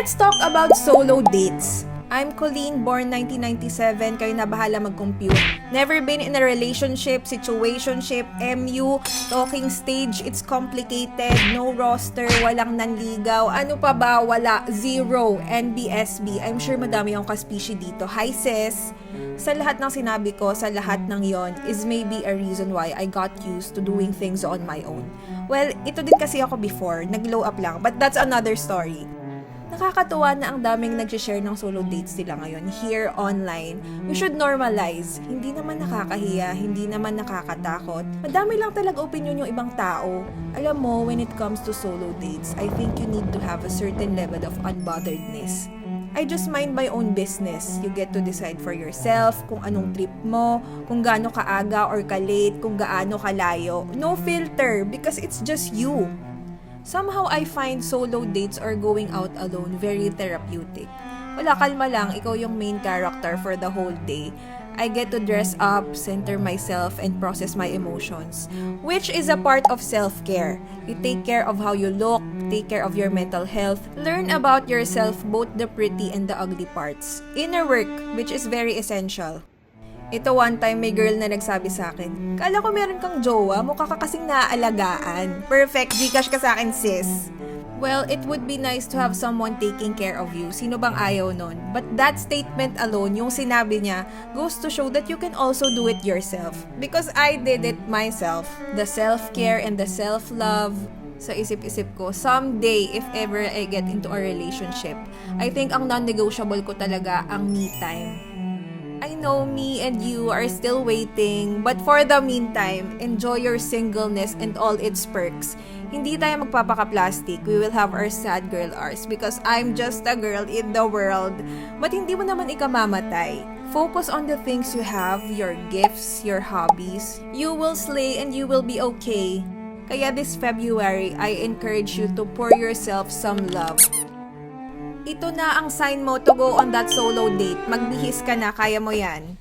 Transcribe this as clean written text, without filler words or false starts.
Let's talk about solo dates. I'm Colleen, born 1997. Kayo na bahala mag-compute. Never been in a relationship, situationship, MU, talking stage. It's complicated. No roster, walang nanligaw. Ano pa ba? Wala. Zero. NBSB. I'm sure madami yung kaspishi dito. Hi sis! Sa lahat ng sinabi ko, sa lahat ng yon is maybe a reason why I got used to doing things on my own. Well, ito din kasi ako before. Nag-glow up lang. But that's another story. Nakakatuwa na ang daming nag-share ng solo dates nila ngayon here online. We should normalize. Hindi naman nakakahiya, hindi naman nakakatakot. Madami lang talaga opinion yung ibang tao. Alam mo, when it comes to solo dates, I think you need to have a certain level of unbotheredness. I just mind my own business. You get to decide for yourself kung anong trip mo, kung gaano kaaga or ka-late, kung gaano kalayo. No filter because it's just you. Somehow, I find solo dates or going out alone very therapeutic. Wala, kalma lang, ikaw yung main character for the whole day. I get to dress up, center myself, and process my emotions, which is a part of self-care. You take care of how you look, take care of your mental health, learn about yourself, both the pretty and the ugly parts. Inner work, which is very essential. Ito one time may girl na nagsabi sa akin, kala ko meron kang jowa, mukha ka kasing naaalagaan. Perfect, Gcash ka sa akin sis. Well, it would be nice to have someone taking care of you. Sino bang ayaw nun? But that statement alone, yung sinabi niya, goes to show that you can also do it yourself. Because I did it myself. The self-care and the self-love, sa isip-isip ko, someday, if ever I get into a relationship, I think ang non-negotiable ko talaga ang me time. I know me and you are still waiting, but for the meantime, enjoy your singleness and all its perks. Hindi tayo magpapaka-plastic. We will have our sad girl hours because I'm just a girl in the world. But hindi mo naman ikamamatay. Focus on the things you have, your gifts, your hobbies. You will slay and you will be okay. Kaya this February, I encourage you to pour yourself some love. Ito na ang sign mo to go on that solo date. Magbihis ka na, kaya mo yan.